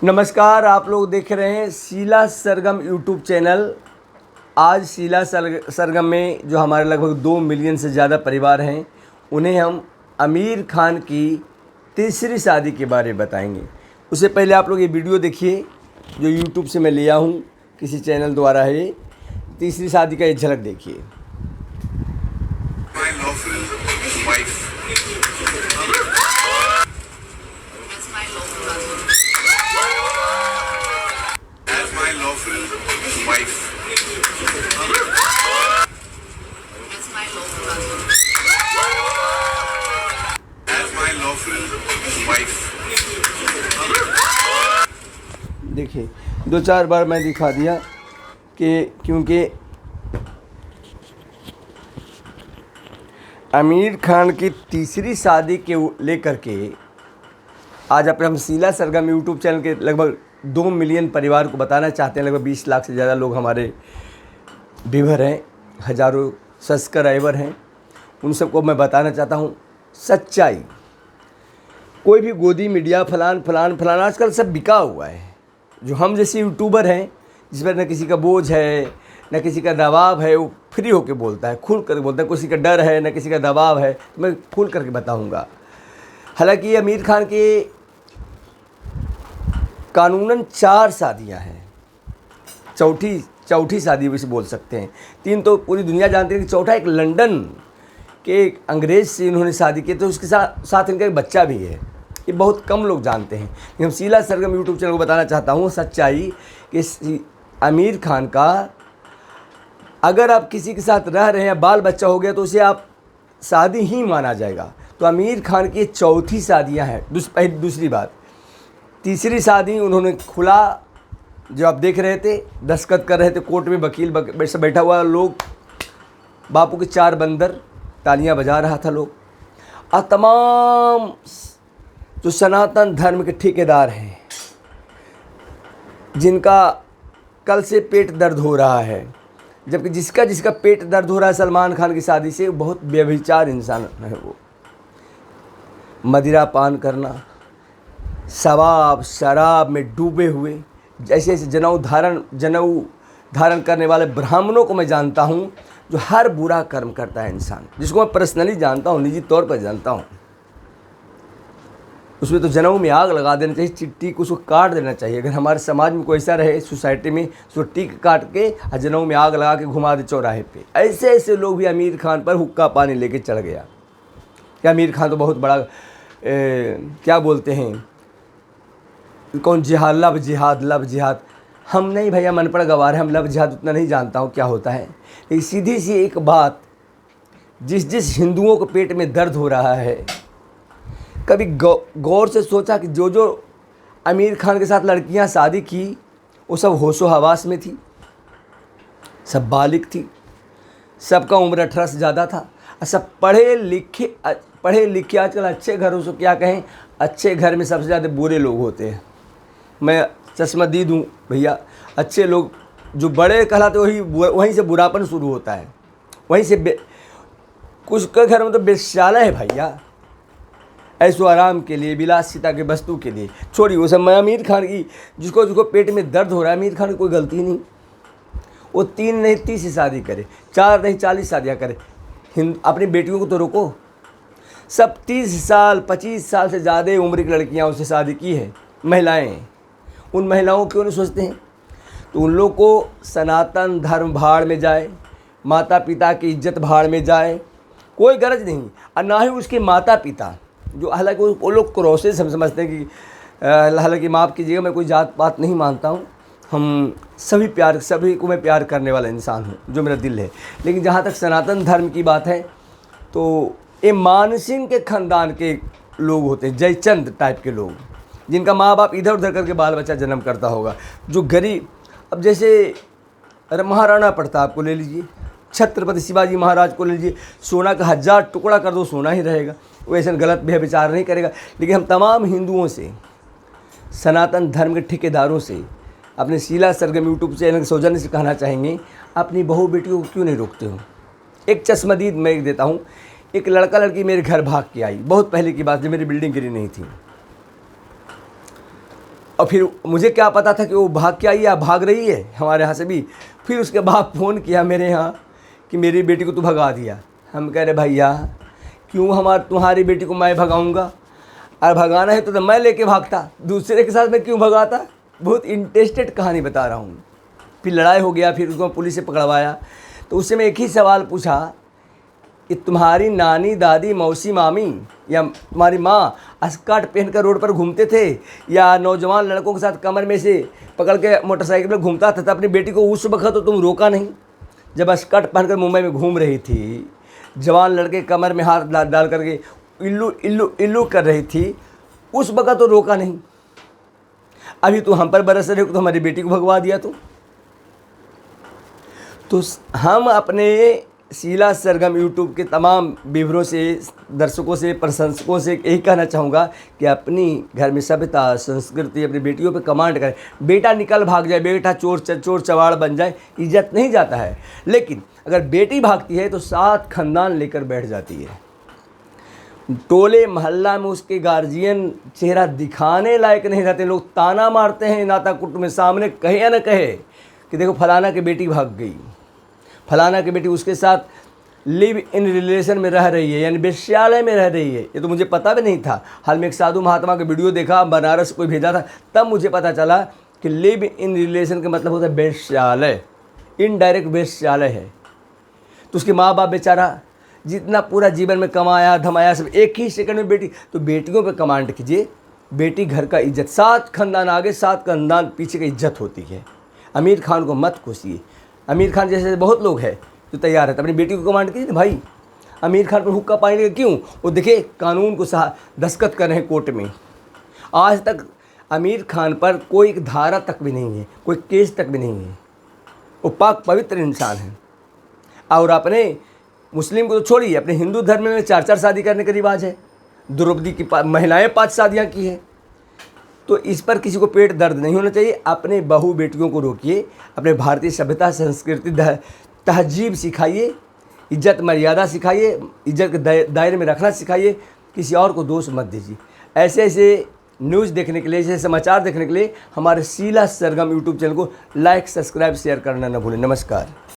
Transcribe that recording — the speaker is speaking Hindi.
नमस्कार, आप लोग देख रहे हैं शीला सरगम यूट्यूब चैनल। आज शीला सरगम में जो हमारे लगभग 2 मिलियन से ज़्यादा परिवार हैं, उन्हें हम आमिर खान की तीसरी शादी के बारे में बताएंगे। उससे पहले आप लोग ये वीडियो देखिए जो यूट्यूब से मैं लिया हूँ, किसी चैनल द्वारा है। ये तीसरी शादी का एक झलक देखिए। देखिए 2-4 बार मैं दिखा दिया कि क्योंकि आमिर खान की तीसरी शादी के लेकर के आज अपने हम शीला सरगम यूट्यूब चैनल के लगभग 2 मिलियन परिवार को बताना चाहते हैं। लगभग 20 लाख से ज़्यादा लोग हमारे व्यूअर हैं, हज़ारों सब्सक्राइबर हैं। उन सबको मैं बताना चाहता हूँ सच्चाई। कोई भी गोदी मीडिया फलान आजकल सब बिका हुआ है। जो हम जैसे यूट्यूबर हैं, जिस पर न किसी का बोझ है न किसी का दबाव है, वो फ्री होके बोलता है, खुल कर बोलता है। किसी का डर है न किसी का दबाव है, तो मैं खुल करके बताऊंगा। हालांकि आमिर खान के कानूनन 4 शादियां हैं। चौथी शादी भी बोल सकते हैं। 3 तो पूरी दुनिया जानती है कि चौथा एक लंदन के एक अंग्रेज़ से इन्होंने शादी की, तो उसके साथ इनका एक बच्चा भी है। ये बहुत कम लोग जानते हैं। हम शीला सरगम यूट्यूब चैनल को बताना चाहता हूँ सच्चाई कि आमिर खान का, अगर आप किसी के साथ रह रहे हैं, बाल बच्चा हो गया, तो उसे आप शादी ही माना जाएगा। तो आमिर खान की 4थी शादियाँ हैं। दूसरी बात, तीसरी शादी उन्होंने खुला, जो आप देख रहे थे, दस्तखत कर रहे थे कोर्ट में, वकील से बैठा हुआ लोग, बापू के 4 बंदर, तालियां बजा रहा था लोग। और तमाम जो सनातन धर्म के ठेकेदार हैं, जिनका कल से पेट दर्द हो रहा है, जबकि जिसका पेट दर्द हो रहा है सलमान खान की शादी से, बहुत व्यभिचार इंसान है वो। मदिरा पान करना, शराब में डूबे हुए, जैसे जनेऊ धारण करने वाले ब्राह्मणों को मैं जानता हूँ, जो हर बुरा कर्म करता है इंसान, जिसको मैं पर्सनली जानता हूँ, निजी तौर पर जानता हूँ। उसमें तो जनेऊ में आग लगा देना चाहिए, चिट्टी को उसको काट देना चाहिए। अगर हमारे समाज में कोई ऐसा रहे, सोसाइटी में, उसको टीक काट के जनेऊ में आग लगा के घुमा दे चौराहे पे। ऐसे लोग भी आमिर खान पर हुक्का पानी लेके चढ़ गया कि आमिर खान तो बहुत बड़ा क्या बोलते हैं, कौन जिहाद, लव जिहाद। हम नहीं भैया, मन पर गवार है, हम लव जिहाद उतना नहीं जानता हूँ क्या होता है। लेकिन सीधी सी एक बात, जिस हिंदुओं को पेट में दर्द हो रहा है, कभी गौर से सोचा कि जो आमिर खान के साथ लड़कियां शादी की, वो सब होशो हवास में थी, सब बालिग थी, सबका उम्र 18 से ज़्यादा था, और सब पढ़े लिखे आजकल अच्छे घरों से क्या कहें, अच्छे घर में सबसे ज़्यादा बुरे लोग होते हैं। मैं चश्मदीद हूँ भैया। अच्छे लोग जो बड़े कहलाते वहीं से बुरापन शुरू होता है, वहीं से कुछ के घर में तो बेश्याला है भैया, ऐसो आराम के लिए, विलासिता के वस्तु के लिए। छोड़िए वो सब। मैं आमिर खान की, जिसको पेट में दर्द हो रहा है, आमिर खान की कोई गलती नहीं। वो 3 नहीं 30 शादी करे, 4 नहीं 40 शादियाँ करे। अपनी बेटियों को तो रोको। सब 30 साल 25 साल से ज़्यादा उम्र की लड़कियाँ उससे शादी की है, महिलाएँ। उन महिलाओं क्यों नहीं सोचते हैं? तो उन लोग को सनातन धर्म भाड़ में जाए, माता पिता की इज्जत भाड़ में जाए, कोई गरज नहीं। और ना ही उसके माता पिता, जो हालांकि वो लोग क्रॉसेस हम समझते हैं कि, हालांकि माफ़ कीजिएगा, मैं कोई जात पात नहीं मानता हूँ। हम सभी को मैं प्यार करने वाला इंसान हूँ, जो मेरा दिल है। लेकिन जहाँ तक सनातन धर्म की बात है, तो ये मानसिंह के ख़ानदान के लोग होते हैं, जयचंद टाइप के लोग, जिनका माँ बाप इधर उधर करके बाल बच्चा जन्म करता होगा, जो गरीब। अब जैसे महाराणा प्रताप को ले लीजिए, छत्रपति शिवाजी महाराज को ले लीजिए, सोना का 1000 टुकड़ा कर दो, सोना ही रहेगा। वो ऐसा गलत विचार नहीं करेगा। लेकिन हम तमाम हिंदुओं से, सनातन धर्म के ठेकेदारों से, अपने शीला सरगम यूट्यूब चैनल के सौजन्य से कहना चाहेंगे, अपनी बहू बेटियों को क्यों नहीं रोकते हो? एक चश्मदीद मैं एक देता हूँ। एक लड़का लड़की मेरे घर भाग के आई, बहुत पहले की बात, जब मेरी बिल्डिंग गिरी नहीं थी। और फिर मुझे क्या पता था कि वो भाग के आई या भाग रही है हमारे यहाँ से भी। फिर उसके बाद फ़ोन किया मेरे यहाँ कि मेरी बेटी को तू भगा दिया। हम कह रहे भैया क्यों तुम्हारी बेटी को मैं भगाऊंगा, और भगाना है तो मैं लेके भागता, दूसरे के साथ मैं क्यों भगाता। बहुत इंटरेस्टेड कहानी बता रहा हूँ। फिर लड़ाई हो गया, फिर उसको पुलिस से पकड़वाया। तो उससे मैं एक ही सवाल पूछा कि तुम्हारी नानी, दादी, मौसी, मामी या तुम्हारी माँ स्कर्ट पहनकर रोड पर घूमते थे या नौजवान लड़कों के साथ कमर में से पकड़ के मोटरसाइकिल पर घूमता था, तो अपनी बेटी को उस वक्त तो तुम रोका नहीं जब स्कर्ट पहनकर मुंबई में घूम रही थी, जवान लड़के कमर में हाथ डाल करके इल्लू इल्लू इल्लू कर रही थी, उस वक्त तो रोका नहीं। अभी तो हम पर बरस रहे हो तो हमारी बेटी को भगवा दिया। तो हम अपने शीला सरगम यूट्यूब के तमाम व्यूअरों से, दर्शकों से, प्रशंसकों से यही कहना चाहूँगा कि अपनी घर में सभ्यता, संस्कृति, अपनी बेटियों पे कमांड करें। बेटा निकल भाग जाए, बेटा चोर चवाड़ बन जाए, इज्जत नहीं जाता है। लेकिन अगर बेटी भागती है तो 7 खानदान लेकर बैठ जाती है। टोले मोहल्ला में उसके गार्जियन चेहरा दिखाने लायक नहीं रहते, लोग ताना मारते हैं नाता कुटुंब में, सामने कहे या न कहे कि देखो फलाना की बेटी भाग गई, फलाना की बेटी उसके साथ लिव इन रिलेशन में रह रही है, यानी वेश्यालय में रह रही है। ये तो मुझे पता भी नहीं था। हाल में एक साधु महात्मा का वीडियो देखा, बनारस कोई भेजा था, तब मुझे पता चला कि लिव इन रिलेशन का मतलब होता है वेश्यालय, इनडायरेक्ट वेश्यालय है। तो उसके माँ बाप बेचारा जितना पूरा जीवन में कमाया धमाया, सब एक ही सेकंड में बेटी। तो बेटियों पे कमांड कीजिए, बेटी घर का इज्जत, 7 खानदान आगे 7 खानदान पीछे की इज्जत होती है। आमिर खान को मत कोसिए। आमिर खान जैसे बहुत लोग हैं जो तैयार है, तो अपनी बेटी को कमांड कीजिए भाई। आमिर खान पर हुक्का पानी लगे क्यों? वो देखिए कानून को दस्तखत कर रहे हैं कोर्ट में। आज तक आमिर खान पर कोई धारा तक भी नहीं है, कोई केस तक भी नहीं है। वो पाक पवित्र इंसान है। और अपने मुस्लिम को तो छोड़िए, अपने हिंदू धर्म में 4-4 शादी करने का रिवाज है। द्रौपदी की महिलाएं 5 शादियाँ की है। तो इस पर किसी को पेट दर्द नहीं होना चाहिए। अपने बहू बेटियों को रोकिए, अपने भारतीय सभ्यता, संस्कृति, तहजीब सिखाइए, इज्जत मर्यादा सिखाइए, इज्जत के दायरे में रखना सिखाइए, किसी और को दोष मत दीजिए। ऐसे ऐसे न्यूज़ देखने के लिए, ऐसे समाचार देखने के लिए हमारे शीला सरगम यूट्यूब चैनल को लाइक, सब्सक्राइब, शेयर करना न भूलें। नमस्कार।